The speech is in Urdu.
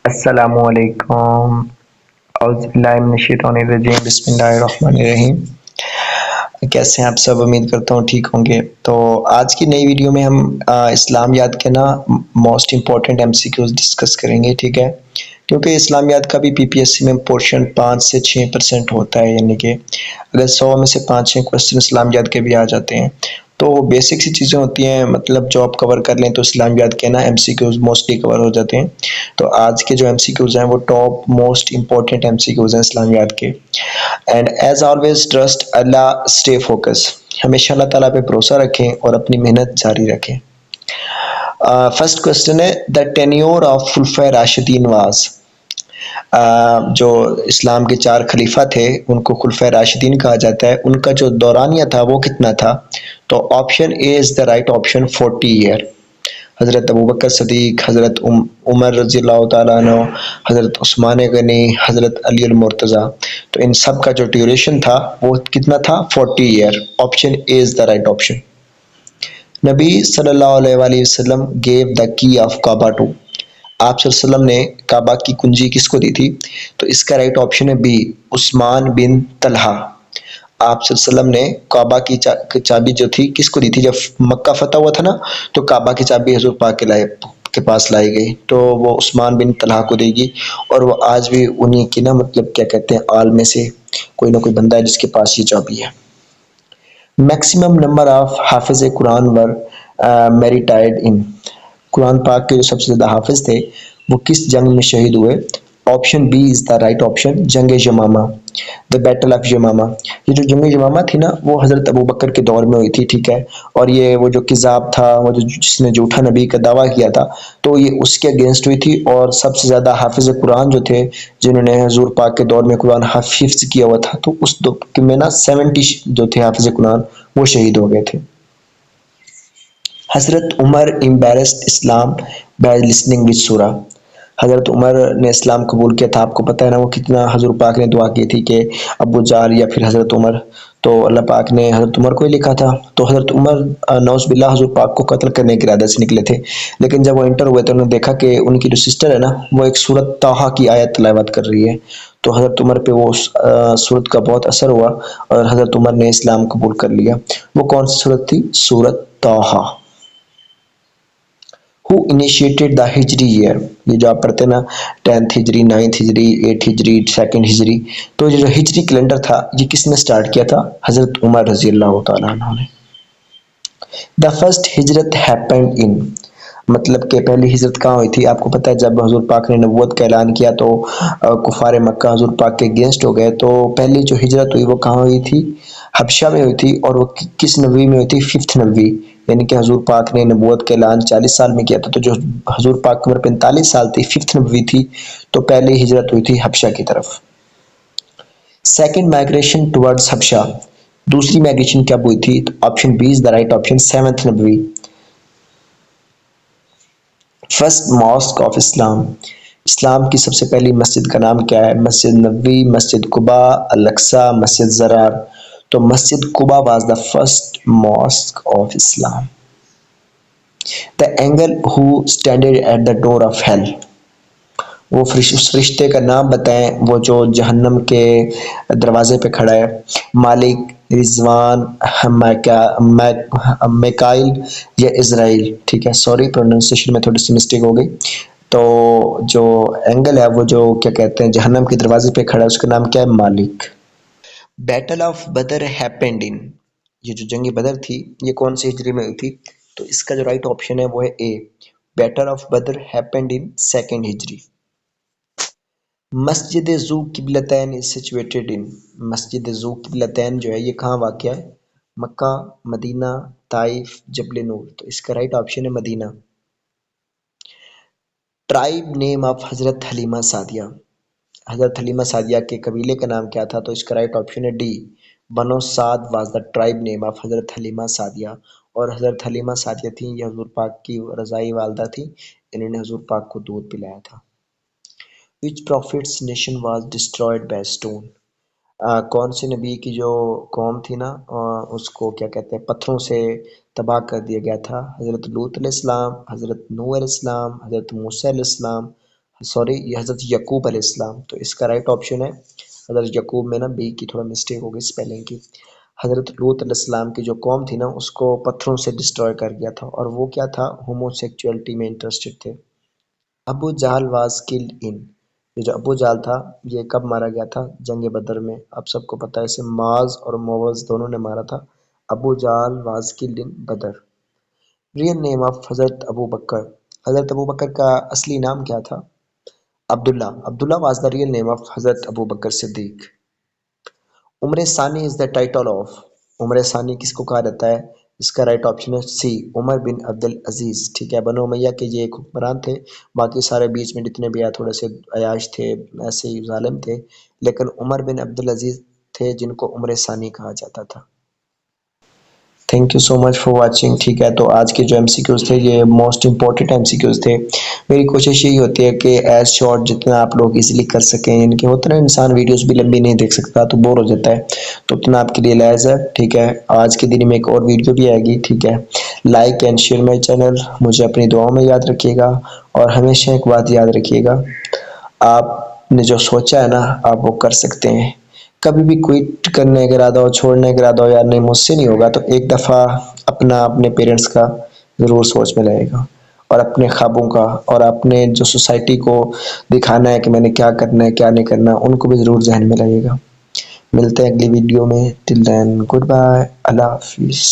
السلام علیکم، اعوذ باللہ من الشیطان الرجیم، بسم اللہ الرحمن الرحیم۔ کیسے ہیں آپ سب؟ امید کرتا ہوں ٹھیک ہوں گے۔ تو آج کی نئی ویڈیو میں ہم اسلامیات کے نا most important M C Qs discuss کریں گے، ٹھیک ہے؟ کیونکہ اسلامیات کا بھی پی پی ایس سی میں پورشن 5 سے 6% ہوتا ہے، یعنی کہ اگر 100 میں سے 5-6 کوشچن اسلامیات کے بھی آ جاتے ہیں تو وہ بیسک سی چیزیں ہوتی ہیں، مطلب جو آپ کور کر لیں تو اسلامیات کے نا ایم سی کیوز موسٹلی کور ہو جاتے ہیں۔ تو آج کے جو ایم سی کیوز ہیں وہ top most important M C Qs ہیں اسلامیات کے۔ And as always trust Allah, stay focus, ہمیشہ اللہ تعالیٰ پہ بھروسہ رکھیں اور اپنی محنت جاری رکھیں۔ فرسٹ کوشچن ہے دا ٹینیور آف خلفۂ راشدین واز، جو اسلام کے 4 خلیفہ تھے ان کو خلفۂ راشدین کہا جاتا ہے، ان کا جو دورانیہ تھا وہ کتنا تھا؟ تو option A is the right option, 40 year. حضرت ابوبکر صدیق، حضرت عمر رضی اللہ تعالیٰ عنہ، حضرت عثمان غنی، حضرت علی المرتضیٰ، تو ان سب کا جو ڈیوریشن تھا وہ کتنا تھا؟ 40 year. Option A is the right option. نبی صلی اللہ علیہ وآلہ وسلم گیو دا کی آف کعبہ ٹو، آپ صلی اللہ علیہ وسلم نے کعبہ کی کنجی کس کو دی تھی؟ تو اس کا رائٹ آپشن ہے بی، عثمان بن طلحہ۔ آپ صلی اللہ علیہ وسلم نے کعبہ کی چابی جو تھی کس کو دی تھی؟ جب مکہ فتح ہوا تھا نا تو کعبہ کی چابی حضور پاک کے پاس لائی گئی، تو وہ عثمان بن طلحہ کو دے گی، اور وہ آج بھی انہی کی نا مطلب کیا کہتے ہیں آل میں سے کوئی نہ کوئی بندہ ہے جس کے پاس یہ چابی ہے۔ میکسیمم نمبر آف حافظ قرآن ور میریٹائڈ ان، قرآن پاک کے جو سب سے زیادہ حافظ تھے وہ کس جنگ میں شہید ہوئے؟ Option B is the right option, جنگ یمامہ، دا بیٹل آف یمامہ۔ یہ جو جنگ یمامہ تھی نا وہ حضرت ابوبکر کے دور میں ہوئی تھی، ٹھیک ہے؟ اور یہ وہ جو کذاب تھا، وہ جس نے جھوٹا نبی کا دعویٰ کیا تھا، تو یہ اس کے اگینسٹ ہوئی تھی، اور سب سے زیادہ حافظ قرآن جو تھے جنہوں نے حضور پاک کے دور میں قرآن حفظ کیا ہوا تھا، تو اس دور میں نا 70 جو تھے حافظ قرآن وہ شہید ہو گئے تھے۔ حضرت عمر embraced Islam by listening with سورہ، حضرت عمر نے اسلام قبول کیا تھا، آپ کو پتہ ہے نا وہ کتنا حضور پاک نے دعا کی تھی کہ ابو جہل یا پھر حضرت عمر، تو اللہ پاک نے حضرت عمر کو ہی لکھا تھا، تو حضرت عمر نعوذ باللہ حضور پاک کو قتل کرنے کے ارادے سے نکلے تھے، لیکن جب وہ انٹر ہوئے تو انہوں نے دیکھا کہ ان کی جو سسٹر ہے نا وہ ایک سورۃ طٰہٰ کی آیت تلاوت کر رہی ہے، تو حضرت عمر پہ وہ سورت کا بہت اثر ہوا اور حضرت عمر نے اسلام قبول کر لیا۔ وہ کون سی سورت تھی؟ سورۃ طٰہٰ۔ Who initiated the ہجری ایئر، یہ جو آپ پڑھتے ہیں نا 10th ہجری، 9th ہجری، 8th ہجری، 2nd ہجری، تو یہ جو ہجری کیلنڈر تھا یہ کس نے سٹارٹ کیا تھا؟ حضرت عمر رضی اللہ تعالیٰ عنہ نے۔ دا فرسٹ ہجرت ہیپنڈ ان، مطلب کہ پہلی ہجرت کہاں ہوئی تھی؟ آپ کو پتہ ہے جب حضور پاک نے نبوت کا اعلان کیا تو کفار مکہ حضور پاک کے اگینسٹ ہو گئے، تو پہلی جو ہجرت ہوئی وہ کہاں ہوئی تھی؟ حبشہ میں ہوئی تھی، اور وہ کس نبوی میں ہوئی تھی؟ 5th نبوی، یعنی کہ حضور پاک نے نبوت کا اعلان 40 سال میں کیا تھا، تو جو حضور پاک کی عمر 45 سال تھی، 5th نبوی تھی، تو پہلی ہجرت ہوئی تھی حبشہ کی طرف۔ سیکنڈ مائگریشن ٹورڈز حبشہ، دوسری مائگریشن کب ہوئی تھی؟ Option B is the right option, 7th نبوی۔ فرسٹ ماسک آف اسلام، اسلام کی سب سے پہلی مسجد کا نام کیا ہے؟ مسجد نبوی، مسجد قباء، الاقصی، مسجد ضرار، تو Masjid Quba was the first mosque of Islam. The angel who standed at the door of hell, وہ اس فرشتے کا نام بتائیں وہ جو جہنم کے دروازے پہ کھڑا ہے۔ مالک، رضوان، میکائل یا اسرائیل، ٹھیک ہے؟ سوری پروننسیشن میں تھوڑی سی مسٹیک ہو گئی۔ تو جو اینگل ہے وہ جو کیا کہتے ہیں جہنم کے دروازے پہ کھڑا ہے اس کا نام کیا ہے؟ Malik. Battle of Badr happened in, یہ جو جنگ بدر تھی یہ کون سی ہجری میں ہوئی تھی؟ تو اس کا جو رائٹ آپشن ہے وہ ہے A, battle of Badr happened in 2nd ہجری۔ مسجد ذو قبلتین از سچویٹڈ ان، مسجد ذو قبلتین جو ہے یہ کہاں واقع ہے؟ مکہ، مدینہ، طائف، جبل نور، تو اس کا رائٹ آپشن ہے مدینہ۔ Tribe name of Hazrat Halima Sadia, حضرت حلیمہ سعدیہ کے قبیلے کا نام کیا تھا؟ تو اس کا رائٹ آپشن ہے D, Banu Saad was the tribe name of Hazrat Halima Sadia, اور حضرت حلیمہ سعدیہ تھیں یہ حضور پاک کی رضائی والدہ تھیں، انہوں نے حضور پاک کو دودھ پلایا تھا۔ Which prophet's nation was destroyed by stone، کون سے نبی کی جو قوم تھی نا اس کو کیا کہتے ہیں پتھروں سے تباہ کر دیا گیا تھا؟ حضرت لوط علیہ السلام، حضرت نوح علیہ السلام، حضرت موسیٰ علیہ السلام، سوری یہ حضرت یعقوب علیہ السلام، تو اس کا رائٹ آپشن ہے حضرت یعقوب میں نا بی کی تھوڑا مسٹیک ہو گئی اسپیلنگ کی۔ حضرت لوط علیہ السلام کی جو قوم تھی نا اس کو پتھروں سے ڈسٹروائے کر گیا تھا، اور وہ کیا تھا، ہومو سیکچولیٹی میں انٹرسٹڈ تھے۔ ابو جہل واز کلڈ ان، یہ جو ابو جہل تھا یہ کب مارا گیا تھا، جنگ بدر میں۔ آپ سب کو پتہ ہے اسے معاذ اور موعظ دونوں نے مارا تھا۔ Abu Jahl was killed in Badr. Real name of Hazrat Abu بکر، حضرت ابو بکر کا اصلی نام کیا تھا، Abdullah. Abdullah was the real name of Hazrat Abu بکر صدیق۔ عمر ثانی از دا ٹائٹل آف، عمر ثانی کس کو کہا جاتا ہے، اس کا رائٹ آپشن ہے سی، عمر بن عبد العزیز، ٹھیک ہے۔ بنو امیہ کے یہ ایک حکمران تھے، باقی سارے بیچ میں جتنے بھی آئے تھوڑے سے عیاش تھے، ایسے ہی ظالم تھے، لیکن عمر بن عبد العزیز تھے جن کو عمر ثانی کہا جاتا تھا۔ Thank you so much for watching, ٹھیک ہے۔ تو آج کے جو ایم سی کیوز تھے یہ most important M C Qs تھے۔ میری کوشش یہی ہوتی ہے کہ ایز شارٹ جتنا آپ لوگ ایزیلی کر سکیں، یعنی کہ ہوتا ہے نا انسان ویڈیوز بھی لمبی نہیں دیکھ سکتا تو بور ہو جاتا ہے، تو اتنا آپ کے لیے لائز ہے، ٹھیک ہے۔ آج کے دن میں ایک اور ویڈیو بھی آئے گی، ٹھیک ہے۔ Like and share my channel, مجھے اپنی دعاؤں میں یاد رکھیے گا، اور ہمیشہ ایک بات یاد رکھیے گا، آپ نے جو سوچا ہے نا آپ وہ کر سکتے ہیں۔ کبھی بھی کوئٹ کرنے کا ارادہ ہو، چھوڑنے کا ارادہ ہو، یار نہیں مجھ سے نہیں ہوگا، تو ایک دفعہ اپنے پیرنٹس کا ضرور سوچ میں لائے گا، اور اپنے خوابوں کا، اور اپنے جو سوسائٹی کو دکھانا ہے کہ میں نے کیا کرنا ہے کیا نہیں کرنا، ان کو بھی ضرور ذہن میں لائے گا۔ ملتے ہیں اگلی ویڈیو میں، ٹل دین گڈ بائے، اللہ حافظ۔